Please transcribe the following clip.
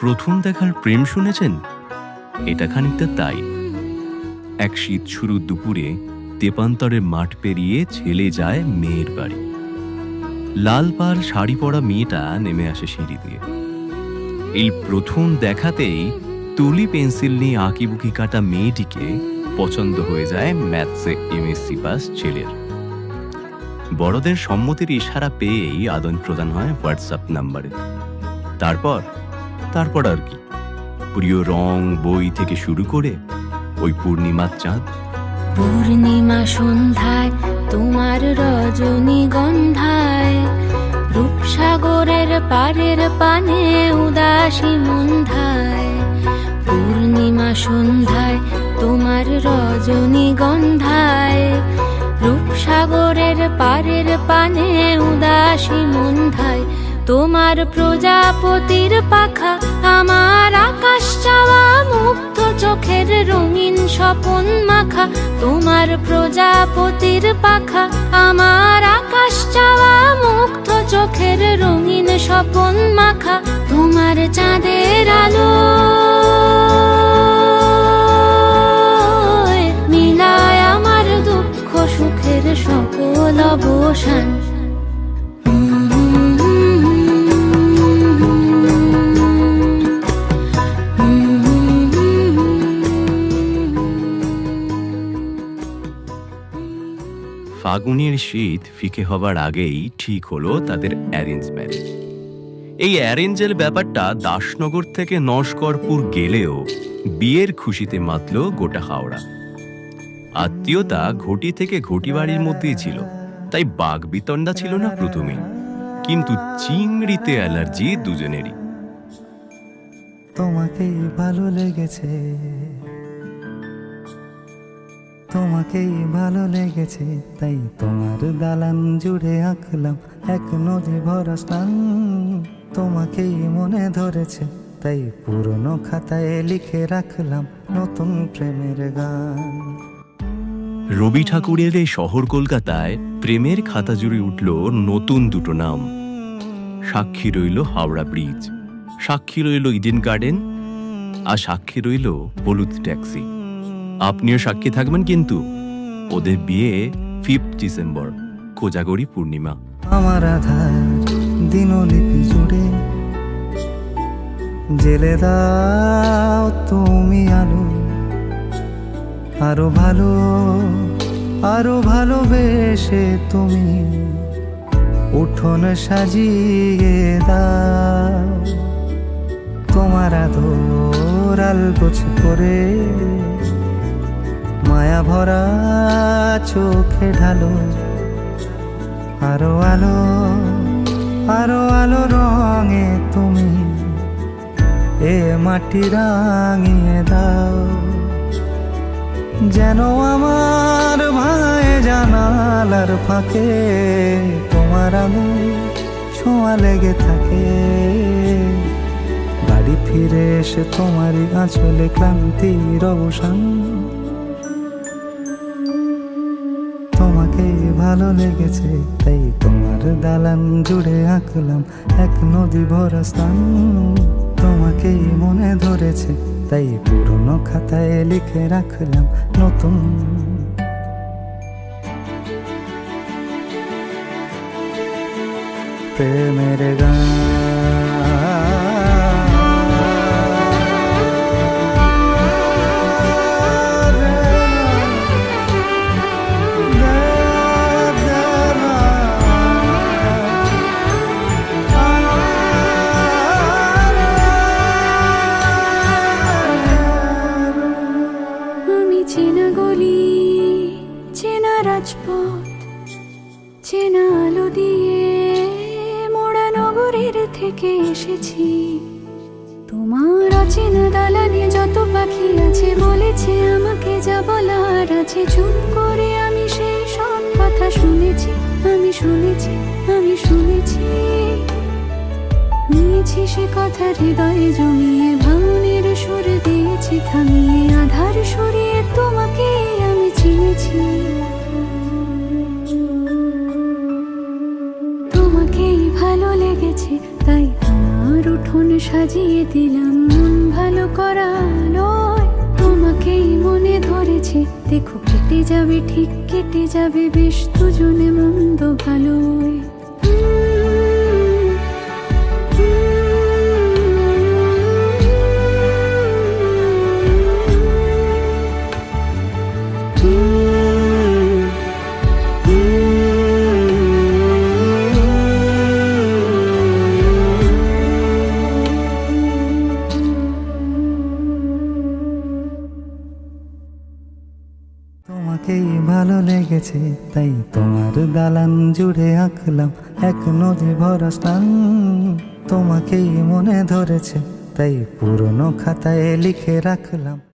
প্রথম দেখার প্রেম শুনেছেন? এটা খানিকটা তাই। এক শীত শুরু দুপুরে তেপান্তরের মাঠ পেরিয়ে ছেলে যায় মেয়ের বাড়ি। লাল পাড় শাড়ি পরা মেয়েটা নেমে আসে সিঁড়ি দিয়ে। এই প্রথম দেখাতেই তুলি পেন্সিল নিয়ে আঁকিবুকি কাটা মেয়েটিকে পছন্দ হয়ে যায় ম্যাথসে এমএসসি পাস ছেলের। বড়দের সম্মতির ইশারা পেয়েই আদান প্রদান হয় হোয়াটসঅ্যাপ নাম্বারে। তারপর আর কি, প্রিয় রং বই থেকে শুরু করে ওই পূর্ণিমার চাঁদ। পূর্ণিমা সন্ধ্যায় তোমার রজনীগন্ধায়, রূপসাগরের পারের পানে উদাসী মন্ধায়। পূর্ণিমা সন্ধ্যায় তোমার রজনীগন্ধায়, রূপসাগরের পারের পানে উদাসী মন্ধায়। তোমার প্রজাপতির পাখা আমার আকাশ চাওয়া মুগ্ধ চোখের রঙিন স্বপন মাখা। তোমার প্রজাপতির পাখা আমার আকাশ চাওয়া মুগ্ধ চোখের রঙিন স্বপন মাখা। তোমার চাঁদের আলো মিলায় আমার দুঃখ সুখের সকল অবসান। ফাগুনের শীত ফিকে হবার আগেই ঠিক হলো তাদের অ্যারেঞ্জ ম্যারেজ। এই অ্যারেঞ্জের ব্যাপারটা দাসনগর থেকে নস্করপুর গেলেও বিয়ের খুশিতে মাতল গোটা হাওড়া। আত্মীয়তা ঘটি থেকে ঘটি বাড়ির মধ্যেই ছিল, তাই বাঘ বিতণ্ডা ছিল না প্রথমে। কিন্তু চিংড়িতে অ্যালার্জি দুজনেরই। তোমাকেই ভালো লেগেছে, তোমাকেই ভালো লেগেছে, তাই তোমার দালান জুড়ে আঁকলাম এক নদী ভরা স্নান। তোমাকেই মনে ধরেছে, তাই পুরনো খাতায় লিখে রাখলাম নতুন প্রেমের গান। রবি ঠাকুরের এই শহর কলকাতায় প্রেমের খাতা জুড়ে উঠল নতুন দুটো নাম। সাক্ষী রইল হাওড়া ব্রিজ, সাক্ষী রইল ইডেন গার্ডেন, আর সাক্ষী রইল হলুদ ট্যাক্সি। আপনিও সাক্ষী থাকবেন কিন্তু। ওদের বিয়ে 5 ডিসেম্বর, কোজাগরি পূর্ণিমা। আমার আধার দিনলিপি জুড়ে জেলে দাও তুমি আলো, আরো ভালো আরো ভালোবেসে তুমি উঠোন সাজিয়ে দাও। তোমার আদর আলগোছ করে মায়া ভরা চোখে ঢালো, আরো আলো আরো আলো রঙে তুমি এ মাটি রাঙিয়ে দাও। যেন আমার ভাই জানালার ফাঁকে তোমার আলো ছোঁয়া লেগে থাকে। বাড়ি ফিরে এসে তোমারই আঁচলে ক্লান্তির অবসান। তোমাকেই ভালো লেগেছে, তাই তোমার দালান জুড়ে আঁকলাম এক নদী ভরা স্থান। তোমাকেই মনে ধরেছে, তাই পুরনো খাতায় লিখে রাখলাম নতুন প্রেমের গান। চেনা গলি, চেনা রাজপথ, চেনা আলো দিয়ে মোড়া নগরের থেকে এসেছি। তোমার অচেনা দালানে যত পাখি আছে বলেছে আমাকে যা বলার আছে। চুপ করে আমি সেই সব কথা শুনেছি, আমি শুনেছি, আমি শুনেছি। নিয়েছি সে কথা হৃদয়ে জমিয়ে, ভাঙনের সুর দিয়েছি থামিয়ে, আধার সরিয়ে তোমাকে আমি চিনেছি। তোমাকেই ভালো লেগেছে, তাই তোমার উঠোন উঠোন সাজিয়ে দিলাম মন ভালো করা নয়, তোমাকেই মনে ধরেছে। দেখো কেটে যাবে, ঠিক কেটে যাবে বেশ দুজনে মন্দ ভালোই। তোমাকেই ভালো লেগেছে তাই তোমার দালান জুড়ে আঁকলাম এক নদী ভরা স্থান। তোমাকেই মনে ধরেছে তাই পুরনো খাতায় লিখে রাখলাম।